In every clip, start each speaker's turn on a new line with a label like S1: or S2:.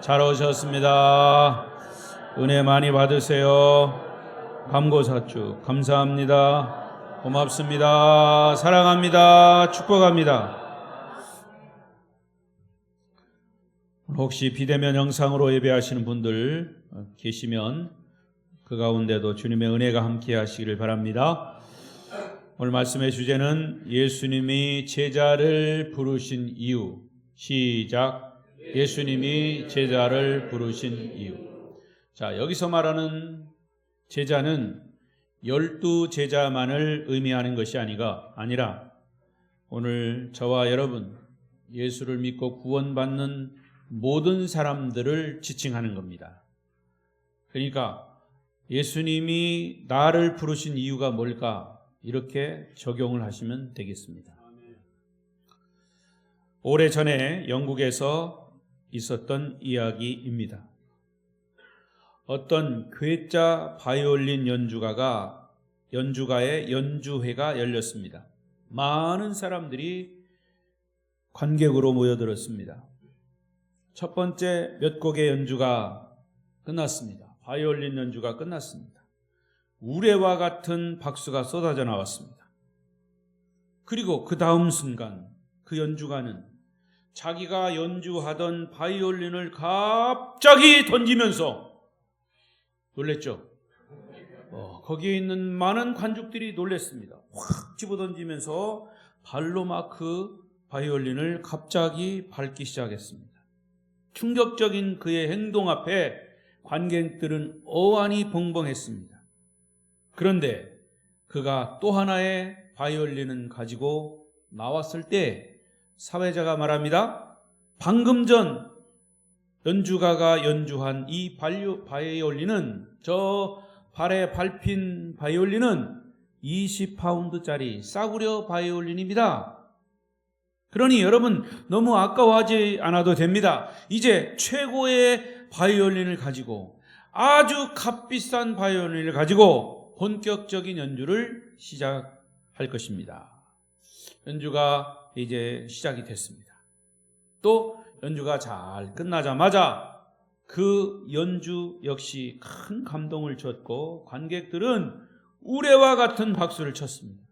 S1: 잘 오셨습니다. 은혜 많이 받으세요. 감고사축 감사합니다. 고맙습니다. 사랑합니다. 축복합니다. 혹시 비대면 영상으로 예배하시는 분들 계시면 그 가운데도 주님의 은혜가 함께 하시기를 바랍니다. 오늘 말씀의 주제는 예수님이 제자를 부르신 이유. 시작. 예수님이 제자를 부르신 이유. 자, 여기서 말하는 제자는 12제자만을 의미하는 것이 아니라 오늘 저와 여러분 예수를 믿고 구원받는 모든 사람들을 지칭하는 겁니다. 그러니까 예수님이 나를 부르신 이유가 뭘까? 이렇게 적용을 하시면 되겠습니다. 오래전에 영국에서 있었던 이야기입니다. 어떤 괴짜 바이올린 연주가의 연주회가 열렸습니다. 많은 사람들이 관객으로 모여들었습니다. 첫 번째 몇 곡의 연주가 끝났습니다. 바이올린 연주가 끝났습니다. 우레와 같은 박수가 쏟아져 나왔습니다. 그리고 그 다음 순간 그 연주가는 자기가 연주하던 바이올린을 갑자기 던지면서 놀랬죠? 거기에 있는 많은 관중들이 놀랬습니다. 확 집어던지면서 발로 막 그 바이올린을 갑자기 밟기 시작했습니다. 충격적인 그의 행동 앞에 관객들은 어안이 벙벙했습니다. 그런데 그가 또 하나의 바이올린을 가지고 나왔을 때 사회자가 말합니다. 방금 전 연주가가 연주한 이 바이올린은, 저 발에 밟힌 바이올린은 20파운드짜리 싸구려 바이올린입니다. 그러니 여러분 너무 아까워하지 않아도 됩니다. 이제 최고의 바이올린을 가지고, 아주 값비싼 바이올린을 가지고 본격적인 연주를 시작할 것입니다. 연주가 이제 시작이 됐습니다. 또 연주가 잘 끝나자마자 그 연주 역시 큰 감동을 줬고 관객들은 우레와 같은 박수를 쳤습니다.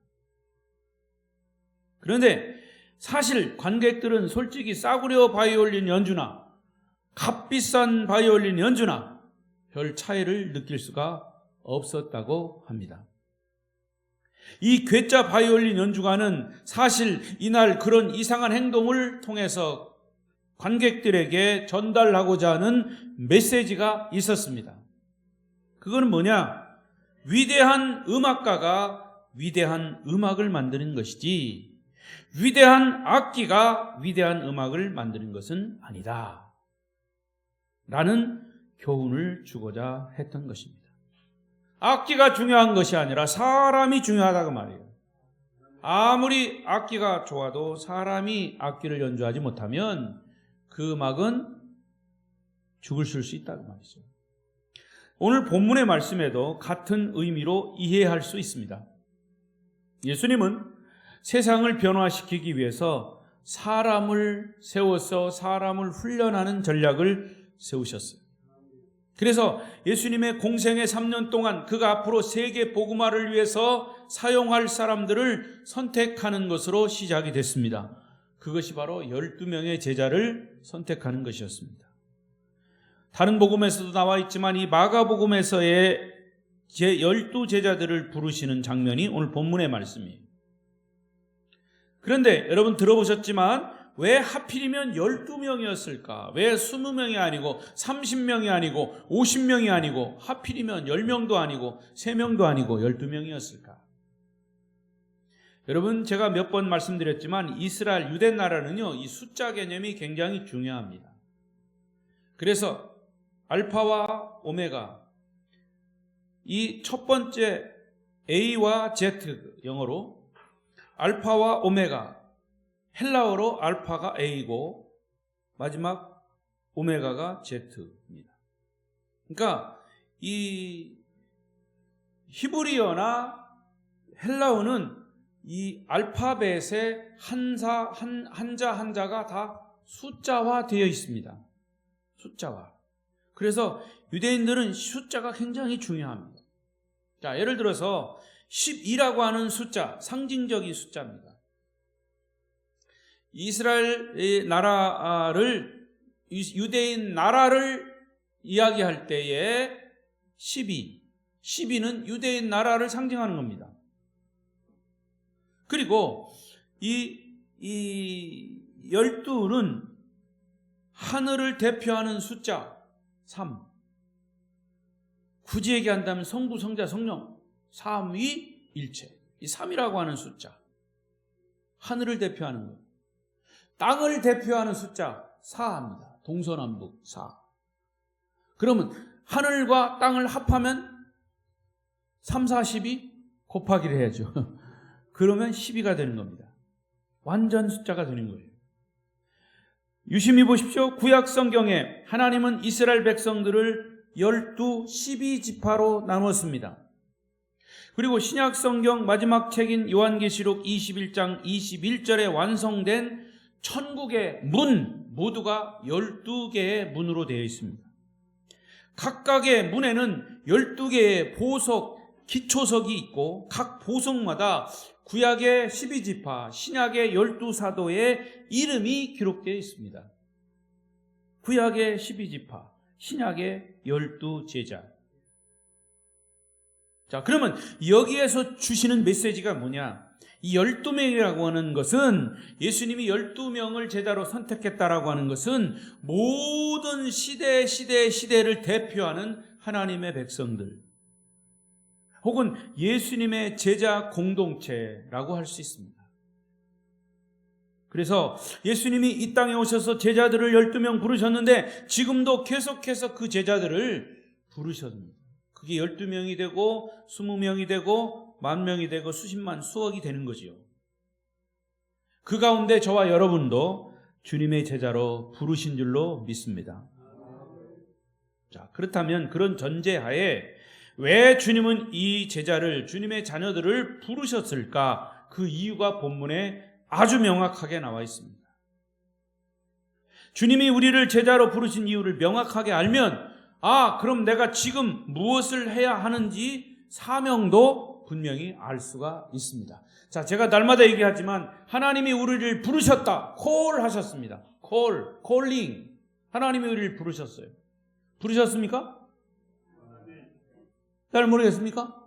S1: 그런데 사실 관객들은 솔직히 싸구려 바이올린 연주나 값비싼 바이올린 연주나 별 차이를 느낄 수가 없었다고 합니다. 이 괴짜 바이올린 연주가는 사실 이날 그런 이상한 행동을 통해서 관객들에게 전달하고자 하는 메시지가 있었습니다. 그거는 뭐냐? 위대한 음악가가 위대한 음악을 만드는 것이지 위대한 악기가 위대한 음악을 만드는 것은 아니다 라는 교훈을 주고자 했던 것입니다. 악기가 중요한 것이 아니라 사람이 중요하다고 말이에요. 아무리 악기가 좋아도 사람이 악기를 연주하지 못하면 그 음악은 죽을 수 있다고 말이죠. 오늘 본문의 말씀에도 같은 의미로 이해할 수 있습니다. 예수님은 세상을 변화시키기 위해서 사람을 세워서 사람을 훈련하는 전략을 세우셨어요. 그래서 예수님의 공생의 3년 동안 그가 앞으로 세계 복음화를 위해서 사용할 사람들을 선택하는 것으로 시작이 됐습니다. 그것이 바로 12명의 제자를 선택하는 것이었습니다. 다른 복음에서도 나와 있지만 이 마가복음에서의 12제자들을 부르시는 장면이 오늘 본문의 말씀이에요. 그런데 여러분 들어보셨지만 왜 하필이면 12명이었을까? 왜 20명이 아니고 30명이 아니고 50명이 아니고 하필이면 10명도 아니고 3명도 아니고 12명이었을까? 여러분 제가 몇 번 말씀드렸지만 이스라엘 유대 나라는요 이 숫자 개념이 굉장히 중요합니다. 그래서 알파와 오메가, 이 첫 번째 A와 Z, 영어로 알파와 오메가, 헬라어로 알파가 A고 마지막 오메가가 Z입니다. 그러니까 이 히브리어나 헬라어는 이 알파벳의 한자 한자가 다 숫자화 되어 있습니다. 숫자와. 그래서 유대인들은 숫자가 굉장히 중요합니다. 자, 예를 들어서 12라고 하는 숫자, 상징적인 숫자입니다. 이스라엘 나라를, 유대인 나라를 이야기할 때에 12는 유대인 나라를 상징하는 겁니다. 그리고 이 12는 하늘을 대표하는 숫자 3. 굳이 얘기한다면 성부, 성자, 성령 삼위일체. 이 3이라고 하는 숫자, 하늘을 대표하는 것. 땅을 대표하는 숫자 4입니다. 동서남북 4. 그러면 하늘과 땅을 합하면 3, 4, 12 곱하기를 해야죠. 그러면 12가 되는 겁니다. 완전 숫자가 되는 거예요. 유심히 보십시오. 구약 성경에 하나님은 이스라엘 백성들을 12지파로 나누었습니다. 그리고 신약 성경 마지막 책인 요한계시록 21장 21절에 완성된 천국의 문 모두가 12개의 문으로 되어 있습니다. 각각의 문에는 12개의 보석, 기초석이 있고 각 보석마다 구약의 12지파, 신약의 12사도의 이름이 기록되어 있습니다. 구약의 12지파, 신약의 12제자. 자, 그러면 여기에서 주시는 메시지가 뭐냐? 이 12명이라고 하는 것은, 예수님이 12명을 제자로 선택했다라고 하는 것은 모든 시대를 대표하는 하나님의 백성들, 혹은 예수님의 제자 공동체라고 할 수 있습니다. 그래서 예수님이 이 땅에 오셔서 제자들을 12명 부르셨는데 지금도 계속해서 그 제자들을 부르셨습니다. 그게 12명이 되고 20명이 되고 10,000명이 되고 수십만, 수억이 되는 거지요. 그 가운데 저와 여러분도 주님의 제자로 부르신 줄로 믿습니다. 자, 그렇다면 그런 전제하에 왜 주님은 이 제자를, 주님의 자녀들을 부르셨을까? 그 이유가 본문에 아주 명확하게 나와 있습니다. 주님이 우리를 제자로 부르신 이유를 명확하게 알면, 그럼 내가 지금 무엇을 해야 하는지 사명도 분명히 알 수가 있습니다. 자, 제가 날마다 얘기하지만 하나님이 우리를 부르셨다. 콜하셨습니다. 콜링. 하나님이 우리를 부르셨어요. 부르셨습니까? 잘 모르겠습니까?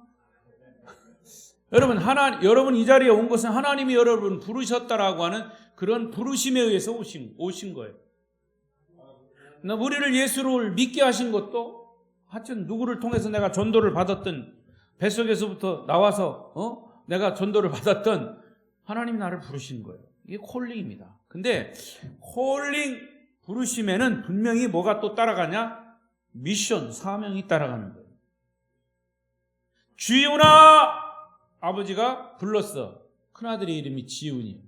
S1: 여러분 이 자리에 온 것은 하나님이 여러분 부르셨다라고 하는 그런 부르심에 의해서 오신 거예요. 우리를 예수를 믿게 하신 것도 하여튼 누구를 통해서 내가 전도를 받았던, 뱃속에서부터 나와서 내가 전도를 받았던 하나님 나를 부르신 거예요. 이게 콜링입니다. 근데 콜링 부르심에는 분명히 뭐가 또 따라가냐? 미션, 사명이 따라가는 거예요. 지훈아! 아버지가 불렀어. 큰아들의 이름이 지훈이.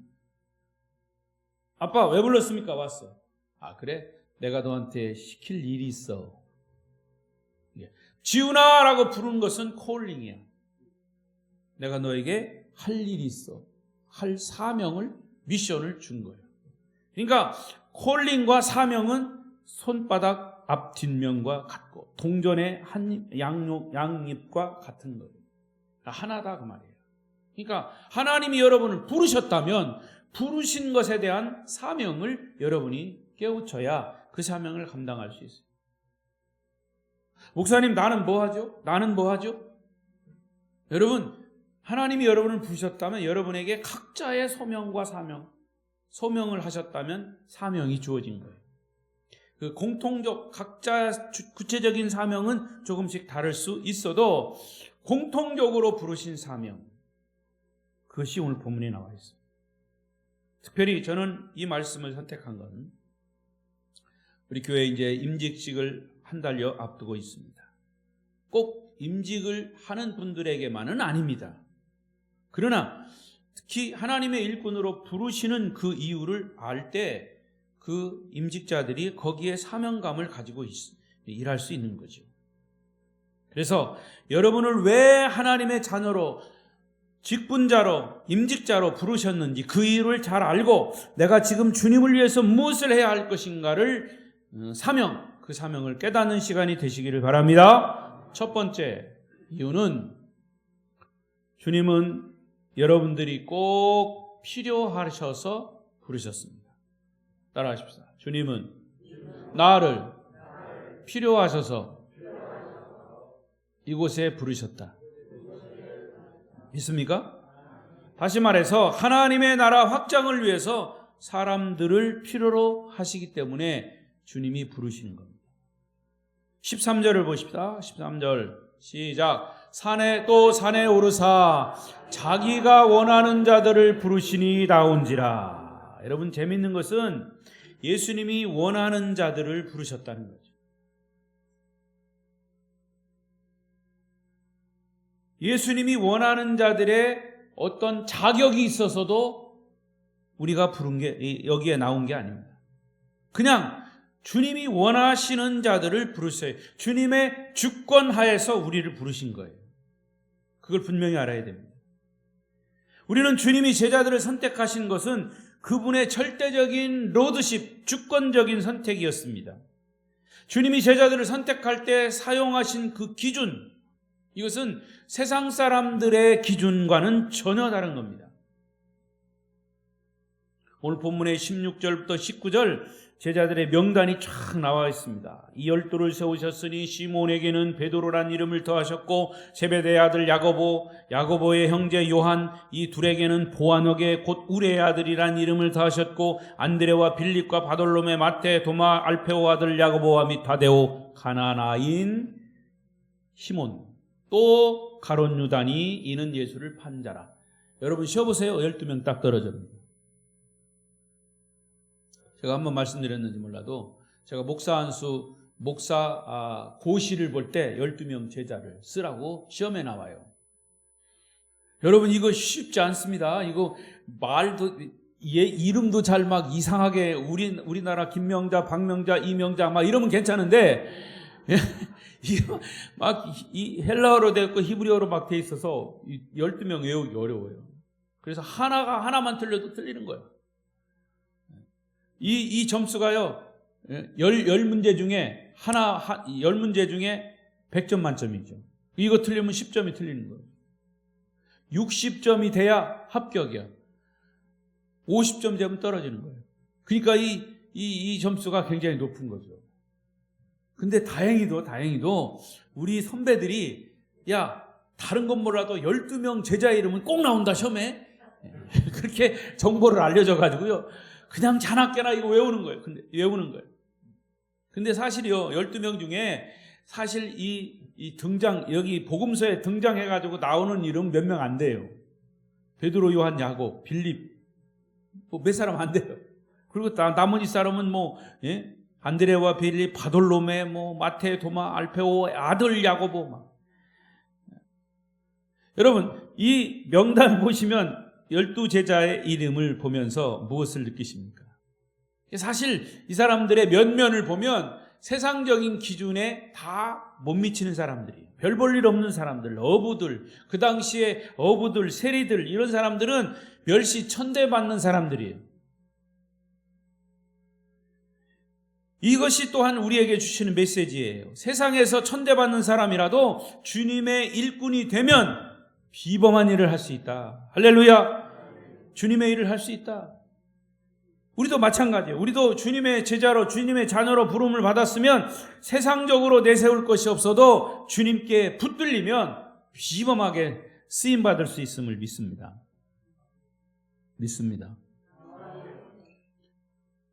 S1: 아빠 왜 불렀습니까? 왔어. 그래? 내가 너한테 시킬 일이 있어. 지훈아! 라고 부르는 것은 콜링이야. 내가 너에게 할 일이 있어. 할 사명을, 미션을 준 거예요. 그러니까 콜링과 사명은 손바닥 앞 뒷면과 같고 동전의 양잎과 같은 거예요. 하나다 그 말이에요. 그러니까 하나님이 여러분을 부르셨다면 부르신 것에 대한 사명을 여러분이 깨우쳐야 그 사명을 감당할 수 있어요. 목사님, 나는 뭐 하죠? 나는 뭐 하죠? 여러분, 하나님이 여러분을 부르셨다면 여러분에게 각자의 소명과 소명을 하셨다면 사명이 주어진 거예요. 그 공통적, 각자 구체적인 사명은 조금씩 다를 수 있어도 공통적으로 부르신 사명, 그것이 오늘 본문에 나와 있어요. 특별히 저는 이 말씀을 선택한 건 우리 교회 이제 임직식을 한 달여 앞두고 있습니다. 꼭 임직을 하는 분들에게만은 아닙니다. 그러나 특히 하나님의 일꾼으로 부르시는 그 이유를 알 때 그 임직자들이 거기에 사명감을 가지고 일할 수 있는 거죠. 그래서 여러분을 왜 하나님의 자녀로, 직분자로, 임직자로 부르셨는지 그 이유를 잘 알고 내가 지금 주님을 위해서 무엇을 해야 할 것인가를 사명, 그 사명을 깨닫는 시간이 되시기를 바랍니다. 첫 번째 이유는 주님은 여러분들이 꼭 필요하셔서 부르셨습니다. 따라하십시다. 주님은 나를 필요하셔서 이곳에 부르셨다. 믿습니까? 다시 말해서 하나님의 나라 확장을 위해서 사람들을 필요로 하시기 때문에 주님이 부르시는 겁니다. 13절을 보십시다. 13절 시작. 산에 또 산에 오르사 자기가 원하는 자들을 부르시니 나온지라. 여러분, 재밌는 것은 예수님이 원하는 자들을 부르셨다는 거죠. 예수님이 원하는 자들의 어떤 자격이 있어서도 우리가 부른 게 여기에 나온 게 아닙니다. 그냥 주님이 원하시는 자들을 부르셔요. 주님의 주권 하에서 우리를 부르신 거예요. 그걸 분명히 알아야 됩니다. 우리는 주님이 제자들을 선택하신 것은 그분의 절대적인 로드십, 주권적인 선택이었습니다. 주님이 제자들을 선택할 때 사용하신 그 기준, 이것은 세상 사람들의 기준과는 전혀 다른 겁니다. 오늘 본문의 16절부터 19절 제자들의 명단이 쫙 나와 있습니다. 이 12를 세우셨으니 시몬에게는 베드로란 이름을 더하셨고 제베데의 아들 야고보, 야고보의 형제 요한, 이 둘에게는 보아너게 곧 우레의 아들이란 이름을 더하셨고 안드레와 빌립과 바돌로메, 마태, 도마, 알페오 아들 야고보와 및 다데오, 가나나인 시몬, 또 가롯 유다니 이는 예수를 판 자라. 여러분 쉬어보세요. 12명 딱 떨어집니다. 제가 한번 말씀드렸는지 몰라도 제가 목사 고시를 볼 때 12명 제자를 쓰라고 시험에 나와요. 여러분 이거 쉽지 않습니다. 이거 말도 이름도 잘 막 이상하게 우리나라 김명자, 박명자, 이명자 막 이러면 괜찮은데 이거 막 이 헬라어로 되어 있고 히브리어로 막 돼 있어서 12명 외우기 어려워요. 그래서 하나만 틀려도 틀리는 거예요. 이 점수가요, 10문제 중에 10문제 중에 100점 만점이죠. 이거 틀리면 10점이 틀리는 거예요. 60점이 돼야 합격이야. 50점 되면 떨어지는 거예요. 그러니까 이 점수가 굉장히 높은 거죠. 근데 다행히도 우리 선배들이 야, 다른 건 몰라도 12명 제자 이름은 꼭 나온다 시험에. 그렇게 정보를 알려줘가지고요. 그냥 자나깨나 이거 외우는 거예요. 근데 사실이요, 12명 중에 사실 이 등장, 여기 복음서에 등장해가지고 나오는 이름 몇 명 안 돼요. 베드로, 요한, 야곱, 빌립, 뭐 몇 사람 안 돼요. 그리고 나머지 사람은 안드레와 빌립, 바돌로메, 마태, 도마, 알페오, 아들 야고보 막. 여러분, 이 명단 보시면 12제자의 이름을 보면서 무엇을 느끼십니까? 사실 이 사람들의 면면을 보면 세상적인 기준에 다 못 미치는 사람들이에요. 별 볼 일 없는 사람들, 어부들, 그 당시에 어부들, 세리들, 이런 사람들은 멸시 천대받는 사람들이에요. 이것이 또한 우리에게 주시는 메시지예요. 세상에서 천대받는 사람이라도 주님의 일꾼이 되면 비범한 일을 할 수 있다. 할렐루야. 주님의 일을 할 수 있다. 우리도 마찬가지예요. 우리도 주님의 제자로, 주님의 자녀로 부름을 받았으면 세상적으로 내세울 것이 없어도 주님께 붙들리면 비범하게 쓰임받을 수 있음을 믿습니다.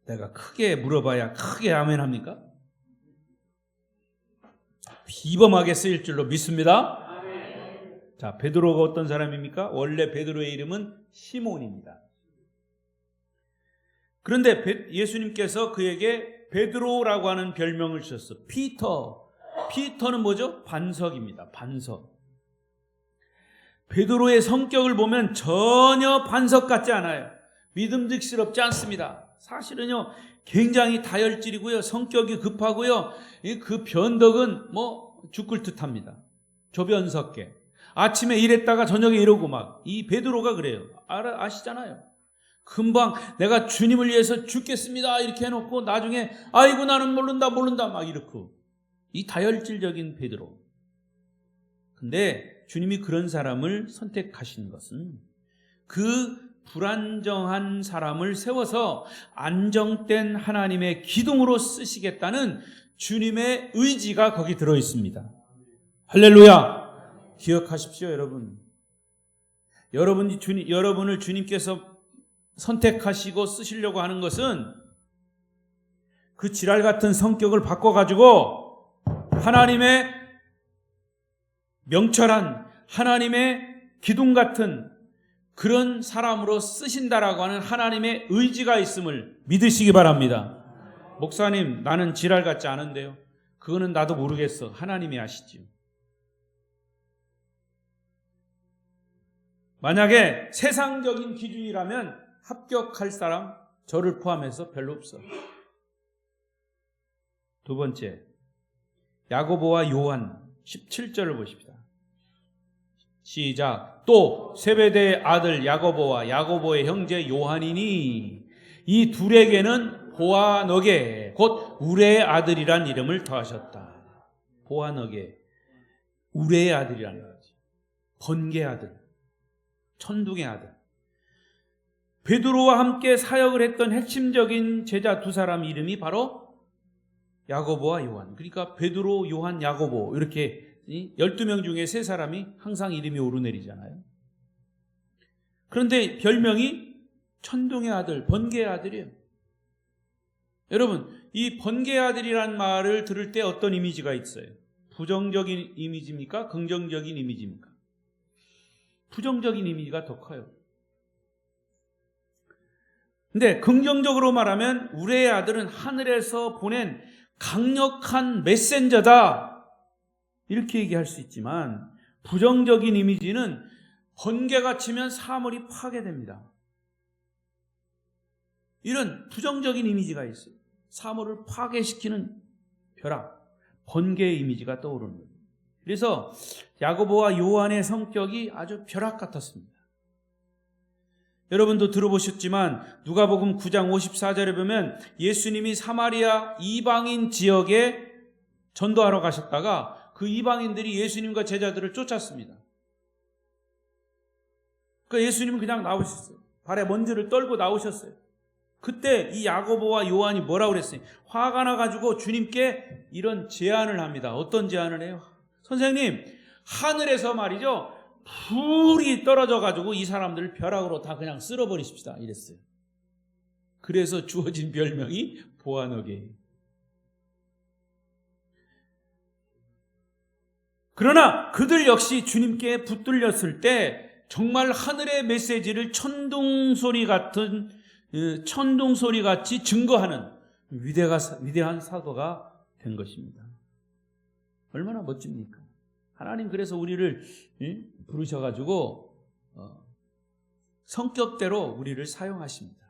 S1: 내가 크게 물어봐야 크게 아멘 합니까? 비범하게 쓰일 줄로 믿습니다. 자, 베드로가 어떤 사람입니까? 원래 베드로의 이름은 시몬입니다. 그런데 예수님께서 그에게 베드로라고 하는 별명을 주셨어. 피터는 뭐죠? 반석입니다. 반석. 베드로의 성격을 보면 전혀 반석 같지 않아요. 믿음직스럽지 않습니다. 사실은요, 굉장히 다혈질이고요, 성격이 급하고요, 그 변덕은 죽을 듯합니다. 조변석계. 아침에 이랬다가 저녁에 이러고 막. 이 베드로가 그래요. 아시잖아요. 금방 내가 주님을 위해서 죽겠습니다 이렇게 해놓고 나중에 아이고 나는 모른다 막 이렇고, 이 다혈질적인 베드로. 근데 주님이 그런 사람을 선택하신 것은 그 불안정한 사람을 세워서 안정된 하나님의 기둥으로 쓰시겠다는 주님의 의지가 거기 들어 있습니다. 할렐루야. 기억하십시오, 여러분. 여러분을 주님께서 선택하시고 쓰시려고 하는 것은 그 지랄 같은 성격을 바꿔가지고 하나님의 명철한 하나님의 기둥 같은 그런 사람으로 쓰신다라고 하는 하나님의 의지가 있음을 믿으시기 바랍니다. 목사님, 나는 지랄 같지 않은데요. 그거는 나도 모르겠어. 하나님이 아시지요. 만약에 세상적인 기준이라면 합격할 사람, 저를 포함해서 별로 없어. 두 번째, 야고보와 요한 17절을 보십시다. 시작. 또 세베대의 아들 야고보와 야고보의 형제 요한이니 이 둘에게는 보아너게 곧 우레의 아들이란 이름을 더하셨다. 보아너게, 우레의 아들이라는 거지. 번개의 아들, 천둥의 아들. 베드로와 함께 사역을 했던 핵심적인 제자 두 사람 이름이 바로 야고보와 요한. 그러니까 베드로, 요한, 야고보 이렇게 12명 중에 세 사람이 항상 이름이 오르내리잖아요. 그런데 별명이 천둥의 아들, 번개의 아들이에요. 여러분, 이 번개의 아들이란 말을 들을 때 어떤 이미지가 있어요? 부정적인 이미지입니까? 긍정적인 이미지입니까? 부정적인 이미지가 더 커요. 근데 긍정적으로 말하면 우리의 아들은 하늘에서 보낸 강력한 메신저다 이렇게 얘기할 수 있지만, 부정적인 이미지는 번개가 치면 사물이 파괴됩니다. 이런 부정적인 이미지가 있어요. 사물을 파괴시키는 벼락, 번개의 이미지가 떠오르는 거예요. 그래서 야고보와 요한의 성격이 아주 벼락 같았습니다. 여러분도 들어보셨지만 누가복음 9장 54절에 보면 예수님이 사마리아 이방인 지역에 전도하러 가셨다가 그 이방인들이 예수님과 제자들을 쫓았습니다. 그러니까 예수님은 그냥 나오셨어요. 발에 먼지를 떨고 나오셨어요. 그때 이 야고보와 요한이 뭐라고 그랬어요? 화가 나가지고 주님께 이런 제안을 합니다. 어떤 제안을 해요? 선생님, 하늘에서 말이죠, 불이 떨어져가지고 이 사람들을 벼락으로 다 그냥 쓸어버리십시다 이랬어요. 그래서 주어진 별명이 보아너게. 그러나 그들 역시 주님께 붙들렸을 때 정말 하늘의 메시지를 천둥소리같이 증거하는 위대한 사도가 된 것입니다. 얼마나 멋집니까? 하나님 그래서 우리를 부르셔가지고 성격대로 우리를 사용하십니다.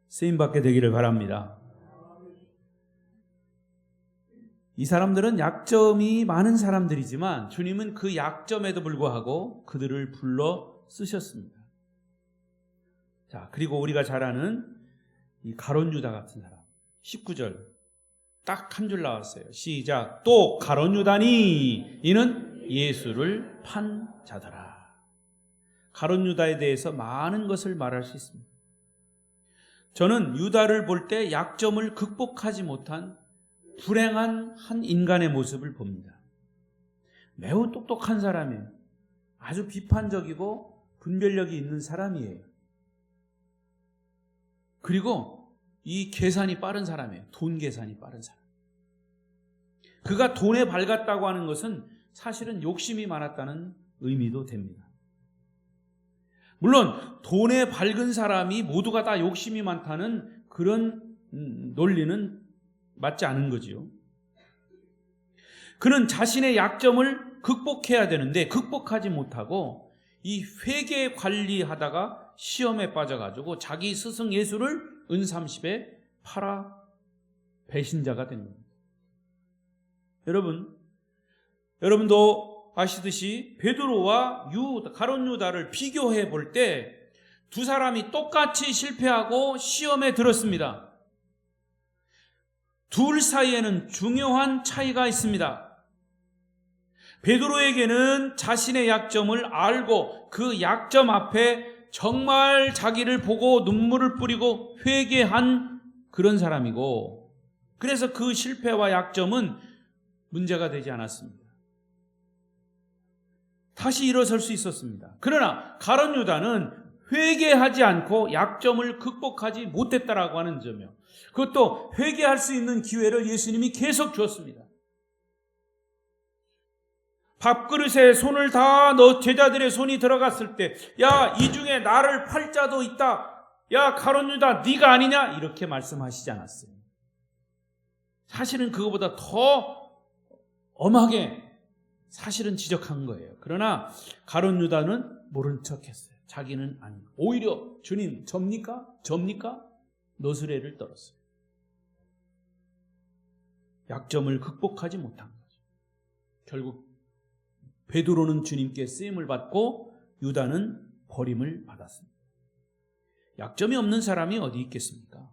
S1: 쓰임받게 되기를 바랍니다. 이 사람들은 약점이 많은 사람들이지만 주님은 그 약점에도 불구하고 그들을 불러 쓰셨습니다. 자, 그리고 우리가 잘 아는 이 가룟 유다 같은 사람. 19절 딱 한 줄 나왔어요. 시작. 또 가룟 유다니 이는 예수를 판 자더라. 가룟 유다에 대해서 많은 것을 말할 수 있습니다. 저는 유다를 볼 때 약점을 극복하지 못한 불행한 한 인간의 모습을 봅니다. 매우 똑똑한 사람이에요. 아주 비판적이고 분별력이 있는 사람이에요. 그리고 이 계산이 빠른 사람이에요. 돈 계산이 빠른 사람. 그가 돈에 밝았다고 하는 것은 사실은 욕심이 많았다는 의미도 됩니다. 물론 돈에 밝은 사람이 모두가 다 욕심이 많다는 그런 논리는 맞지 않은 거지요. 그는 자신의 약점을 극복해야 되는데 극복하지 못하고 이 회계 관리하다가 시험에 빠져가지고 자기 스승 예수를 은 30에 팔아 배신자가 된 겁니다. 여러분도 아시듯이 베드로와 가룟 유다를 비교해 볼 때 두 사람이 똑같이 실패하고 시험에 들었습니다. 둘 사이에는 중요한 차이가 있습니다. 베드로에게는 자신의 약점을 알고 그 약점 앞에 정말 자기를 보고 눈물을 뿌리고 회개한 그런 사람이고, 그래서 그 실패와 약점은 문제가 되지 않았습니다. 다시 일어설 수 있었습니다. 그러나 가룟 유다는 회개하지 않고 약점을 극복하지 못했다라고 하는 점이요, 그것도 회개할 수 있는 기회를 예수님이 계속 주었습니다. 밥그릇에 손을 다 넣어 제자들의 손이 들어갔을 때, 야, 이 중에 나를 팔 자도 있다, 야, 가룟 유다 네가 아니냐, 이렇게 말씀하시지 않았어요. 사실은 그거보다 더 엄하게 사실은 지적한 거예요. 그러나 가룟 유다는 모른 척했어요. 자기는 아닙니다. 오히려 주님 접니까? 너스레를 떨었어요. 약점을 극복하지 못한 거죠. 결국 베드로는 주님께 쓰임을 받고 유다는 버림을 받았습니다. 약점이 없는 사람이 어디 있겠습니까?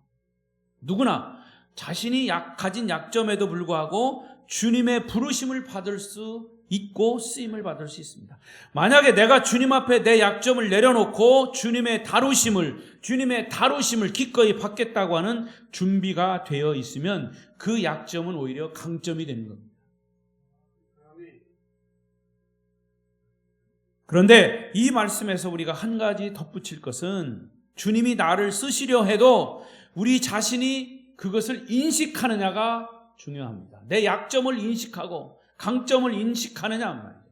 S1: 누구나 자신이 가진 약점에도 불구하고 주님의 부르심을 받을 수 있고 쓰임을 받을 수 있습니다. 만약에 내가 주님 앞에 내 약점을 내려놓고 주님의 다루심을 기꺼이 받겠다고 하는 준비가 되어 있으면 그 약점은 오히려 강점이 되는 겁니다. 그런데 이 말씀에서 우리가 한 가지 덧붙일 것은, 주님이 나를 쓰시려 해도 우리 자신이 그것을 인식하느냐가 중요합니다. 내 약점을 인식하고 강점을 인식하느냐 말이에요.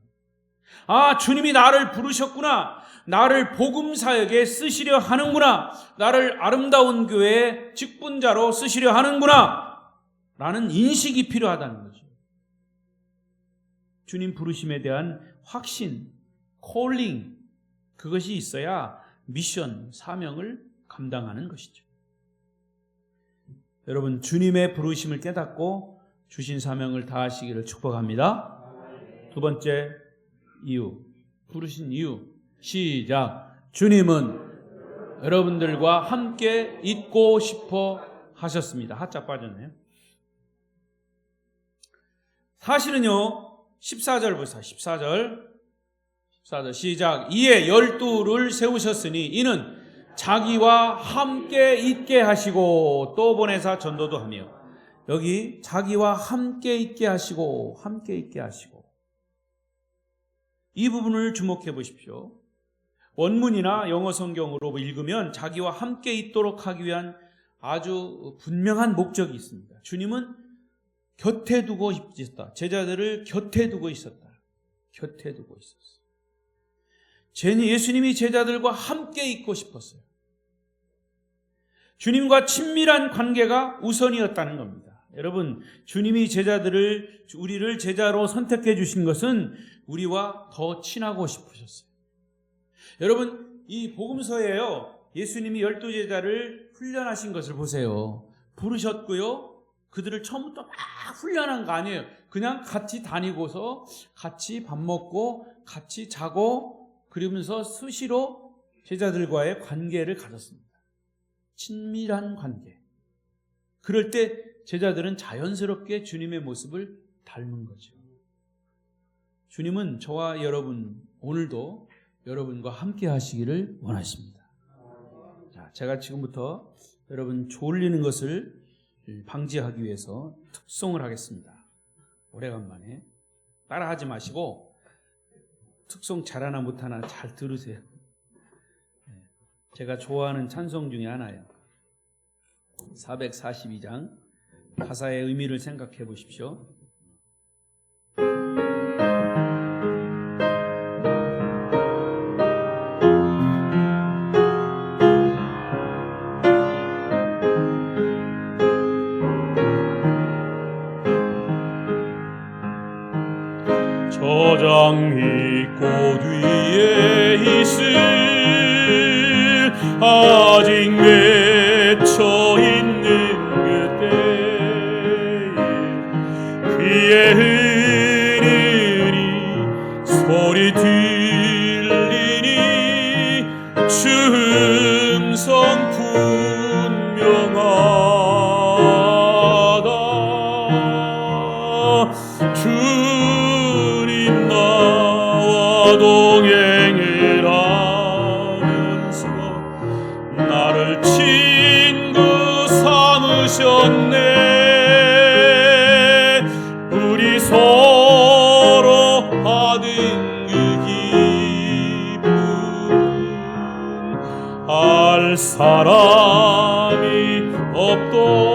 S1: 아, 주님이 나를 부르셨구나, 나를 복음사역에 쓰시려 하는구나, 나를 아름다운 교회의 직분자로 쓰시려 하는구나 라는 인식이 필요하다는 거죠. 주님 부르심에 대한 확신, 콜링, 그것이 있어야 미션, 사명을 감당하는 것이죠. 여러분, 주님의 부르심을 깨닫고 주신 사명을 다하시기를 축복합니다. 두 번째 이유, 부르신 이유, 시작. 주님은 여러분들과 함께 있고 싶어 하셨습니다. 하자 빠졌네요. 사실은요, 14절 보세요. 14절 시작. 이에 12를 세우셨으니 이는 자기와 함께 있게 하시고 또 보내사 전도도 하며, 여기 자기와 함께 있게 하시고 이 부분을 주목해 보십시오. 원문이나 영어 성경으로 읽으면 자기와 함께 있도록 하기 위한 아주 분명한 목적이 있습니다. 주님은 곁에 두고 있었다. 제자들을 곁에 두고 있었다. 곁에 두고 있었어요. 예수님이 제자들과 함께 있고 싶었어요. 주님과 친밀한 관계가 우선이었다는 겁니다. 여러분, 주님이 우리를 제자로 선택해 주신 것은 우리와 더 친하고 싶으셨어요. 여러분, 이 복음서에요, 예수님이 12제자를 훈련하신 것을 보세요. 부르셨고요, 그들을 처음부터 막 훈련한 거 아니에요. 그냥 같이 다니고서 같이 밥 먹고 같이 자고 그러면서 수시로 제자들과의 관계를 가졌습니다. 친밀한 관계. 그럴 때 제자들은 자연스럽게 주님의 모습을 닮은 거죠. 주님은 저와 여러분, 오늘도 여러분과 함께 하시기를 원하십니다. 자, 제가 지금부터 여러분 졸리는 것을 방지하기 위해서 특송을 하겠습니다. 오래간만에 따라하지 마시고 특송 잘하나 못하나 잘 들으세요. 제가 좋아하는 찬송 중에 하나예요. 442장 가사의 의미를 생각해 보십시오.
S2: 저장이 꽃 위에 있을 아직 맺혀 있는 그때에 귀에 흐르니 소리 들리니 주 동행을 하면서 나를 친구 삼으셨네. 우리 서로 받은 그 기쁨 알 사람이 없도다.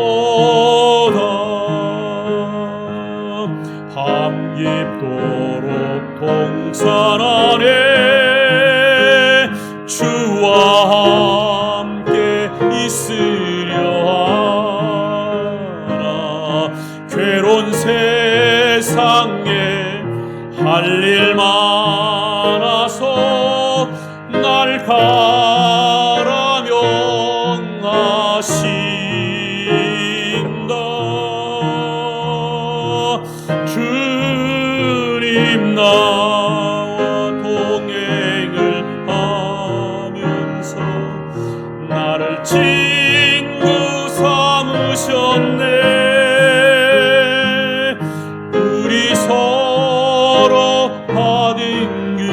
S2: 함깁도록 동산 안에 주와 함께 있으려 하나. 괴로운 세상에 할 일 많아서 날 가라 명하신다. 주님 나와 동행을 하면서 나를 친구 삼으셨네. 우리 서로 받은 그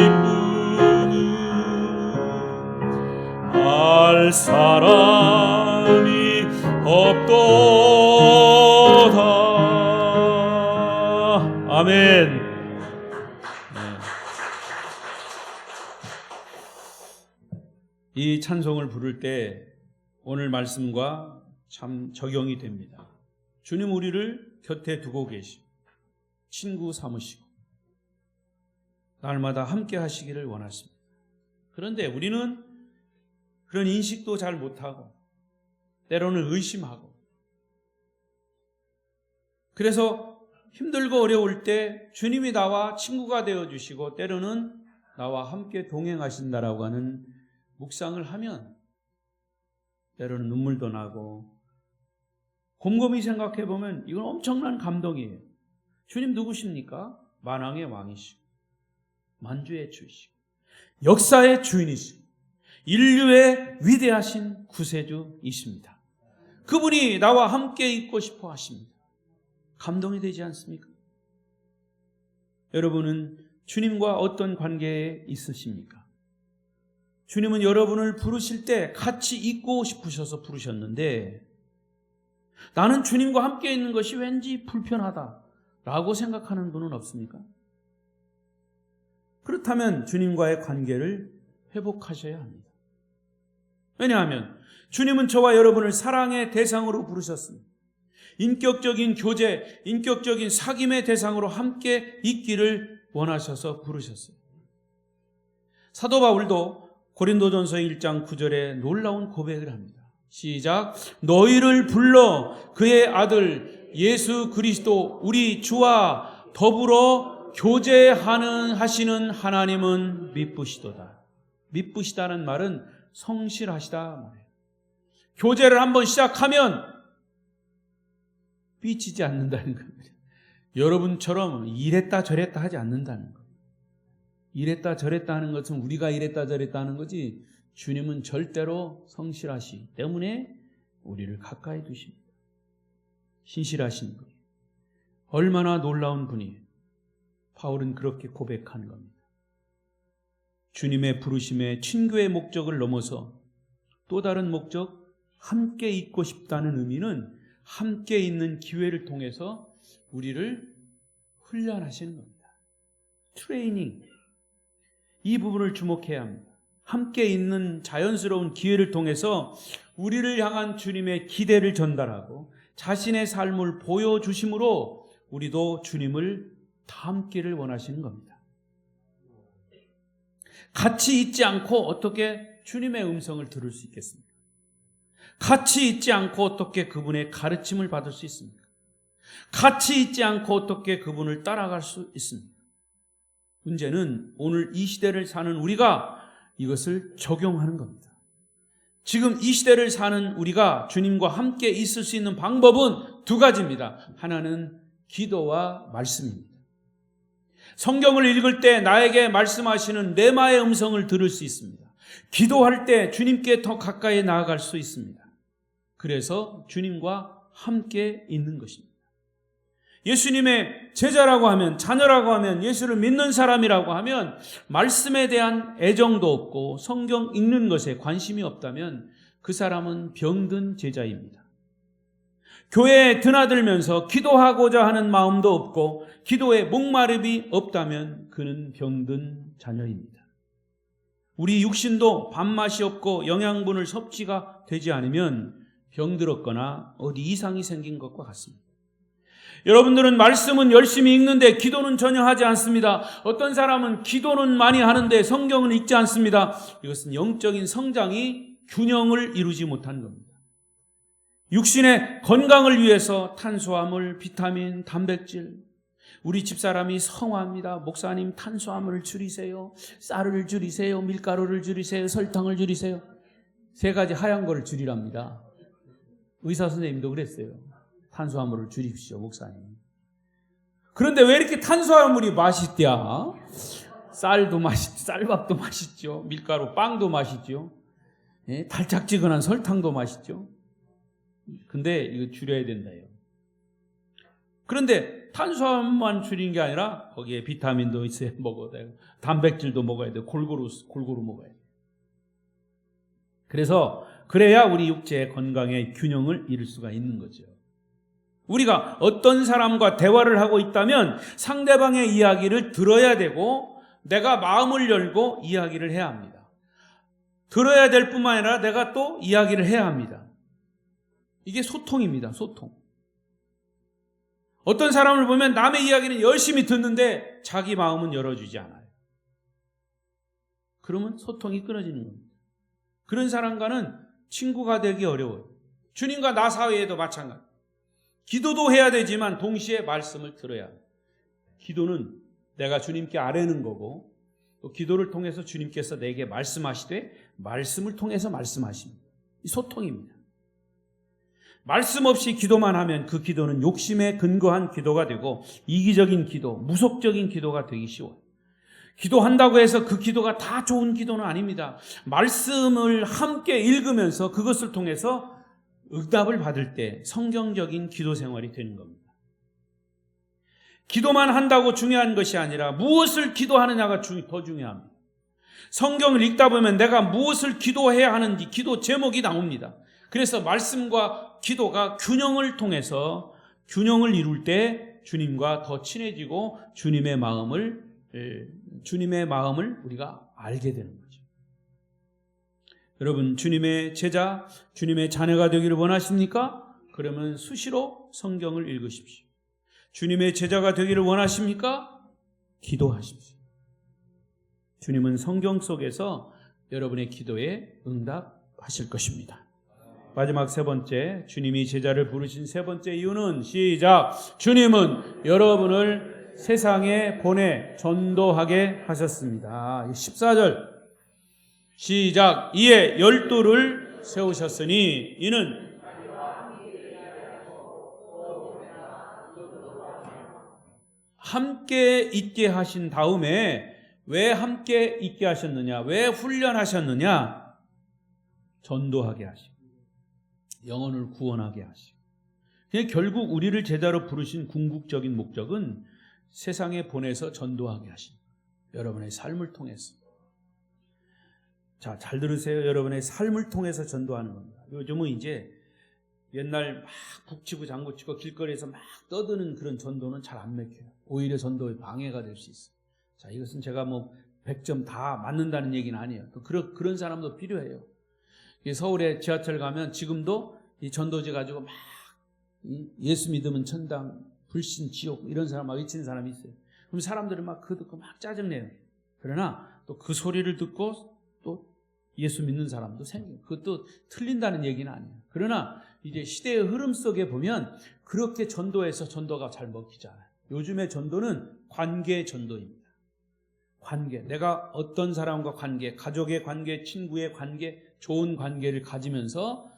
S2: 기쁨은 알 사람이 없도다. 아멘.
S1: 이 찬송을 부를 때 오늘 말씀과 참 적용이 됩니다. 주님 우리를 곁에 두고 계시고 친구 삼으시고 날마다 함께 하시기를 원하십니다. 그런데 우리는 그런 인식도 잘 못하고 때로는 의심하고, 그래서 힘들고 어려울 때 주님이 나와 친구가 되어주시고 때로는 나와 함께 동행하신다라고 하는 묵상을 하면 때로는 눈물도 나고, 곰곰이 생각해 보면 이건 엄청난 감동이에요. 주님 누구십니까? 만왕의 왕이시고 만주의 주이시고 역사의 주인이시고 인류의 위대하신 구세주이십니다. 그분이 나와 함께 있고 싶어 하십니다. 감동이 되지 않습니까? 여러분은 주님과 어떤 관계에 있으십니까? 주님은 여러분을 부르실 때 같이 있고 싶으셔서 부르셨는데, 나는 주님과 함께 있는 것이 왠지 불편하다라고 생각하는 분은 없습니까? 그렇다면 주님과의 관계를 회복하셔야 합니다. 왜냐하면 주님은 저와 여러분을 사랑의 대상으로 부르셨습니다. 인격적인 교제, 인격적인 사귐의 대상으로 함께 있기를 원하셔서 부르셨어요. 사도 바울도 고린도전서 1장 9절에 놀라운 고백을 합니다. 시작. 너희를 불러 그의 아들 예수 그리스도 우리 주와 더불어 하시는 하나님은 미쁘시도다. 미쁘시다는 말은 성실하시다 말이에요. 교제를 한번 시작하면 삐치지 않는다는 겁니다. 여러분처럼 이랬다 저랬다 하지 않는다는 거예요. 이랬다 저랬다 하는 것은 우리가 이랬다 저랬다 하는 거지, 주님은 절대로 성실하시기 때문에 우리를 가까이 두십니다. 신실하신 분. 얼마나 놀라운 분이에요. 바울은 그렇게 고백하는 겁니다. 주님의 부르심의 친교의 목적을 넘어서 또 다른 목적, 함께 있고 싶다는 의미는 함께 있는 기회를 통해서 우리를 훈련하시는 겁니다. 트레이닝. 이 부분을 주목해야 합니다. 함께 있는 자연스러운 기회를 통해서 우리를 향한 주님의 기대를 전달하고 자신의 삶을 보여주심으로 우리도 주님을 닮기를 원하시는 겁니다. 같이 있지 않고 어떻게 주님의 음성을 들을 수 있겠습니까? 같이 있지 않고 어떻게 그분의 가르침을 받을 수 있습니까? 같이 있지 않고 어떻게 그분을 따라갈 수 있습니까? 문제는 오늘 이 시대를 사는 우리가 이것을 적용하는 겁니다. 지금 이 시대를 사는 우리가 주님과 함께 있을 수 있는 방법은 두 가지입니다. 하나는 기도와 말씀입니다. 성경을 읽을 때 나에게 말씀하시는 레마의 음성을 들을 수 있습니다. 기도할 때 주님께 더 가까이 나아갈 수 있습니다. 그래서 주님과 함께 있는 것입니다. 예수님의 제자라고 하면, 자녀라고 하면, 예수를 믿는 사람이라고 하면 말씀에 대한 애정도 없고 성경 읽는 것에 관심이 없다면 그 사람은 병든 제자입니다. 교회에 드나들면서 기도하고자 하는 마음도 없고 기도에 목마름이 없다면 그는 병든 자녀입니다. 우리 육신도 밥맛이 없고 영양분을 섭취가 되지 않으면 병들었거나 어디 이상이 생긴 것과 같습니다. 여러분들은 말씀은 열심히 읽는데 기도는 전혀 하지 않습니다. 어떤 사람은 기도는 많이 하는데 성경은 읽지 않습니다. 이것은 영적인 성장이 균형을 이루지 못한 겁니다. 육신의 건강을 위해서 탄수화물, 비타민, 단백질, 우리 집사람이 성화합니다. 목사님 탄수화물을 줄이세요. 쌀을 줄이세요. 밀가루를 줄이세요. 설탕을 줄이세요. 3가지 하얀 거를 줄이랍니다. 의사 선생님도 그랬어요. 탄수화물을 줄이십시오, 목사님. 그런데 왜 이렇게 탄수화물이 맛있대야? 쌀도 맛있죠. 쌀밥도 맛있죠. 밀가루, 빵도 맛있죠. 예? 달짝지근한 설탕도 맛있죠. 근데 이거 줄여야 된다요. 그런데 탄수화물만 줄이는 게 아니라 거기에 비타민도 있어야 먹어야 되고 단백질도 먹어야 되고 골고루 먹어야 돼요. 그래야 우리 육체의 건강의 균형을 이룰 수가 있는 거죠. 우리가 어떤 사람과 대화를 하고 있다면 상대방의 이야기를 들어야 되고 내가 마음을 열고 이야기를 해야 합니다. 들어야 될 뿐만 아니라 내가 또 이야기를 해야 합니다. 이게 소통입니다. 소통. 어떤 사람을 보면 남의 이야기는 열심히 듣는데 자기 마음은 열어주지 않아요. 그러면 소통이 끊어지는 겁니다. 그런 사람과는 친구가 되기 어려워요. 주님과 나 사이에도 마찬가지. 기도도 해야 되지만 동시에 말씀을 들어야 해요. 기도는 내가 주님께 아뢰는 거고 또 기도를 통해서 주님께서 내게 말씀하시되 말씀을 통해서 말씀하십니다. 이 소통입니다. 말씀 없이 기도만 하면 그 기도는 욕심에 근거한 기도가 되고 이기적인 기도, 무속적인 기도가 되기 쉬워요. 기도한다고 해서 그 기도가 다 좋은 기도는 아닙니다. 말씀을 함께 읽으면서 그것을 통해서 응답을 받을 때 성경적인 기도 생활이 되는 겁니다. 기도만 한다고 중요한 것이 아니라 무엇을 기도하느냐가 더 중요합니다. 성경을 읽다 보면 내가 무엇을 기도해야 하는지 기도 제목이 나옵니다. 그래서 말씀과 기도가 균형을 통해서 균형을 이룰 때 주님과 더 친해지고 주님의 마음을 우리가 알게 되는 거죠. 여러분, 주님의 제자, 주님의 자녀가 되기를 원하십니까? 그러면 수시로 성경을 읽으십시오. 주님의 제자가 되기를 원하십니까? 기도하십시오. 주님은 성경 속에서 여러분의 기도에 응답하실 것입니다. 마지막 3번째, 주님이 제자를 부르신 3번째 이유는 시작. 주님은 여러분을 세상에 보내 전도하게 하셨습니다. 14절 시작. 이에 12를 세우셨으니 이는 함께 있게 하신 다음에 왜 함께 있게 하셨느냐? 왜 훈련하셨느냐? 전도하게 하시고 영혼을 구원하게 하시고. 결국 우리를 제자로 부르신 궁극적인 목적은 세상에 보내서 전도하게 하십니다. 여러분의 삶을 통해서. 자, 잘 들으세요. 여러분의 삶을 통해서 전도하는 겁니다. 요즘은 이제 옛날 막 북치고 장구치고 길거리에서 막 떠드는 그런 전도는 잘 안 맥혀요. 오히려 전도에 방해가 될 수 있어요. 자, 이것은 제가 100점 다 맞는다는 얘기는 아니에요. 또 그런 사람도 필요해요. 서울에 지하철 가면 지금도 이 전도지 가지고 막 예수 믿으면 천당, 불신, 지옥 이런 사람 막 외치는 사람이 있어요. 그럼 사람들은 막 그거 듣고 막 짜증내요. 그러나 또 그 소리를 듣고 또 예수 믿는 사람도 생겨요. 그것도 틀린다는 얘기는 아니에요. 그러나 이제 시대의 흐름 속에 보면 그렇게 전도해서 전도가 잘 먹히지 않아요. 요즘의 전도는 관계 전도입니다. 관계. 내가 어떤 사람과 관계, 가족의 관계, 친구의 관계, 좋은 관계를 가지면서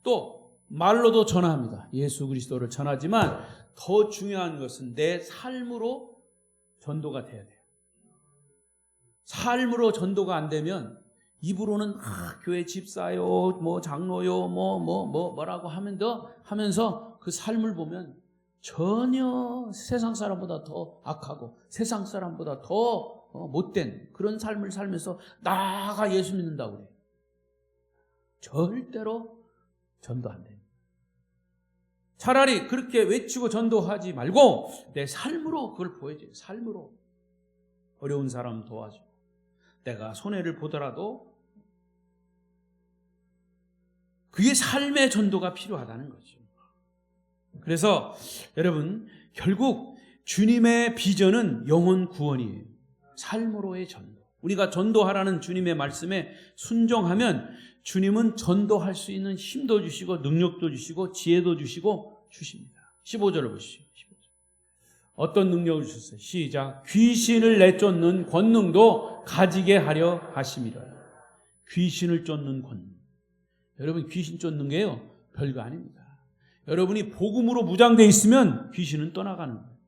S1: 또 말로도 전합니다. 예수 그리스도를 전하지만 더 중요한 것은 내 삶으로 전도가 돼야 돼요. 삶으로 전도가 안 되면 입으로는 교회 집사요, 장로요, 뭐라고 하면서 그 삶을 보면 전혀 세상 사람보다 더 악하고 세상 사람보다 더 못된 그런 삶을 살면서 나아가 예수 믿는다고 그래요. 절대로 전도 안 됩니다. 차라리 그렇게 외치고 전도하지 말고 내 삶으로 그걸 보여줘요. 삶으로. 어려운 사람 도와주고 내가 손해를 보더라도 그게 삶의 전도가 필요하다는 거죠. 그래서 여러분 결국 주님의 비전은 영혼 구원이에요. 삶으로의 전도. 우리가 전도하라는 주님의 말씀에 순종하면 주님은 전도할 수 있는 힘도 주시고 능력도 주시고 지혜도 주시고 주십니다. 15절을 보시죠. 15절. 어떤 능력을 주셨어요? 시작. 귀신을 내쫓는 권능도 가지게 하려 하심이라. 귀신을 쫓는 권능. 여러분 귀신 쫓는 게요 별거 아닙니다. 여러분이 복음으로 무장되어 있으면 귀신은 떠나가는 거예요.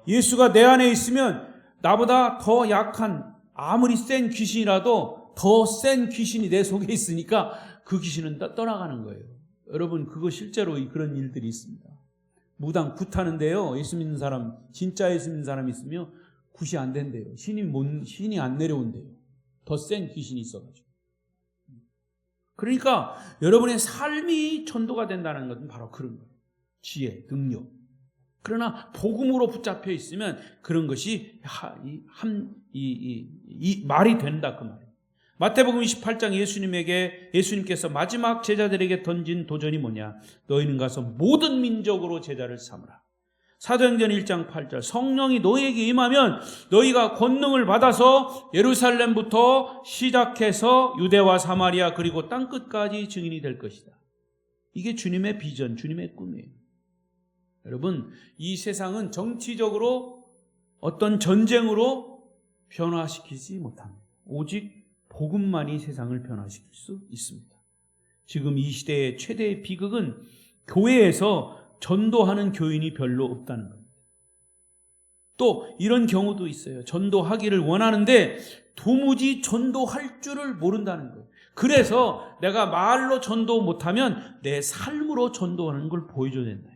S1: 예수가 내 안에 있으면 나보다 더 약한 아무리 센 귀신이라도 더 센 귀신이 내 속에 있으니까 그 귀신은 떠나가는 거예요. 여러분 그거 실제로 그런 일들이 있습니다. 무당 굿하는데요. 예수 믿는 사람 진짜 예수 믿는 사람이 있으면 굿이 안 된대요. 신이 안 내려온대요. 더 센 귀신이 있어가지고. 그러니까 여러분의 삶이 전도가 된다는 것은 바로 그런 거예요. 지혜, 능력. 그러나 복음으로 붙잡혀 있으면 그런 것이 말이 된다 그 말이에요. 마태복음 28장 예수님께서 마지막 제자들에게 던진 도전이 뭐냐? 너희는 가서 모든 민족으로 제자를 삼으라. 사도행전 1장 8절 성령이 너희에게 임하면 너희가 권능을 받아서 예루살렘부터 시작해서 유대와 사마리아 그리고 땅끝까지 증인이 될 것이다. 이게 주님의 비전, 주님의 꿈이에요. 여러분 이 세상은 정치적으로 어떤 전쟁으로 변화시키지 못합니다. 오직 복음만이 세상을 변화시킬 수 있습니다. 지금 이 시대의 최대의 비극은 교회에서 전도하는 교인이 별로 없다는 겁니다. 또 이런 경우도 있어요. 전도하기를 원하는데 도무지 전도할 줄을 모른다는 거예요. 그래서 내가 말로 전도 못하면 내 삶으로 전도하는 걸 보여줘야 된다.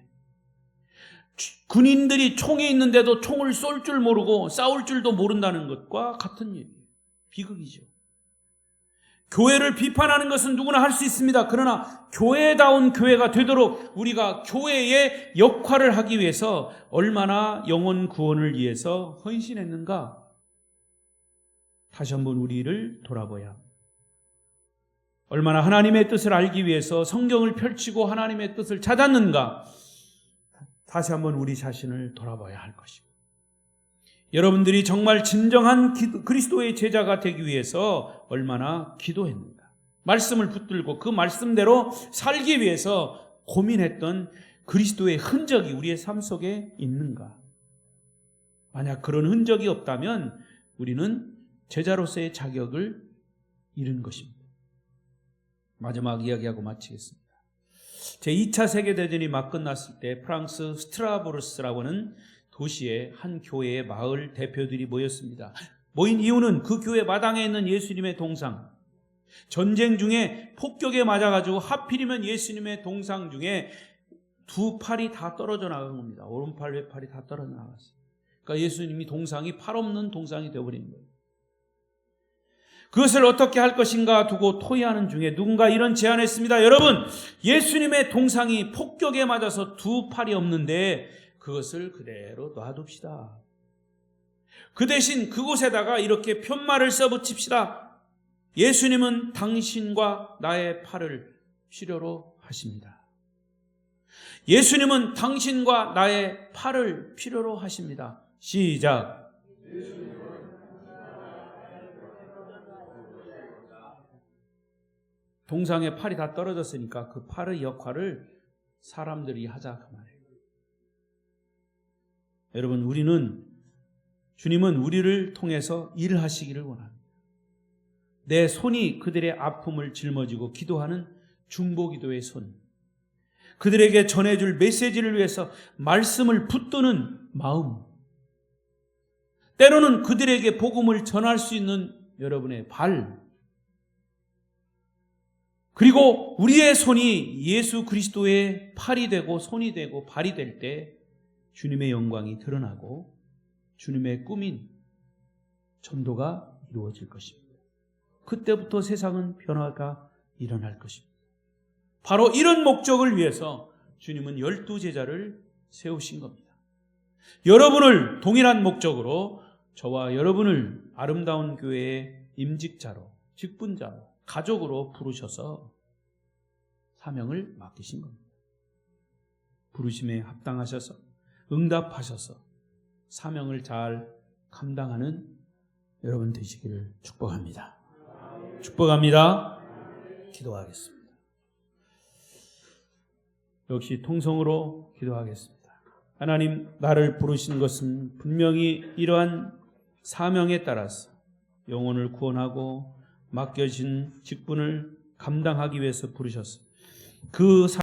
S1: 군인들이 총이 있는데도 총을 쏠 줄 모르고 싸울 줄도 모른다는 것과 같은 얘기예요. 비극이죠. 교회를 비판하는 것은 누구나 할 수 있습니다. 그러나 교회다운 교회가 되도록 우리가 교회의 역할을 하기 위해서 얼마나 영혼 구원을 위해서 헌신했는가 다시 한번 우리를 돌아봐야 합니다. 얼마나 하나님의 뜻을 알기 위해서 성경을 펼치고 하나님의 뜻을 찾았는가 다시 한번 우리 자신을 돌아봐야 할 것입니다. 여러분들이 정말 진정한 그리스도의 제자가 되기 위해서 얼마나 기도했는가. 말씀을 붙들고 그 말씀대로 살기 위해서 고민했던 그리스도의 흔적이 우리의 삶 속에 있는가. 만약 그런 흔적이 없다면 우리는 제자로서의 자격을 잃은 것입니다. 마지막 이야기하고 마치겠습니다. 제2차 세계대전이 막 끝났을 때 프랑스 스트라보르스라고 하는 도시의 한 교회의 마을 대표들이 모였습니다. 모인 이유는 그 교회 마당에 있는 예수님의 동상, 전쟁 중에 폭격에 맞아가지고 하필이면 예수님의 동상 중에 두 팔이 다 떨어져 나간 겁니다. 오른팔, 왼팔이 다 떨어져 나갔어요. 그러니까 예수님이 동상이 팔 없는 동상이 되어버린 거예요. 그것을 어떻게 할 것인가 두고 토의하는 중에 누군가 이런 제안을 했습니다. 여러분, 예수님의 동상이 폭격에 맞아서 두 팔이 없는데 그것을 그대로 놔둡시다. 그 대신 그곳에다가 이렇게 편말을 써붙입시다. 예수님은 당신과 나의 팔을 필요로 하십니다. 예수님은 당신과 나의 팔을 필요로 하십니다. 시작. 동상에 팔이 다 떨어졌으니까 그 팔의 역할을 사람들이 하자 그 말이에요. 여러분, 주님은 우리를 통해서 일을 하시기를 원합니다. 내 손이 그들의 아픔을 짊어지고 기도하는 중보기도의 손, 그들에게 전해줄 메시지를 위해서 말씀을 붙드는 마음, 때로는 그들에게 복음을 전할 수 있는 여러분의 발, 그리고 우리의 손이 예수 그리스도의 팔이 되고 손이 되고 발이 될 때 주님의 영광이 드러나고 주님의 꿈인 전도가 이루어질 것입니다. 그때부터 세상은 변화가 일어날 것입니다. 바로 이런 목적을 위해서 주님은 12제자를 세우신 겁니다. 여러분을 동일한 목적으로 저와 여러분을 아름다운 교회의 임직자로, 직분자로, 가족으로 부르셔서 사명을 맡기신 겁니다. 부르심에 합당하셔서 응답하셔서 사명을 잘 감당하는 여러분 되시기를 축복합니다. 축복합니다. 기도하겠습니다. 역시 통성으로 기도하겠습니다. 하나님, 나를 부르신 것은 분명히 이러한 사명에 따라서 영혼을 구원하고 맡겨진 직분을 감당하기 위해서 부르셨습니다. 그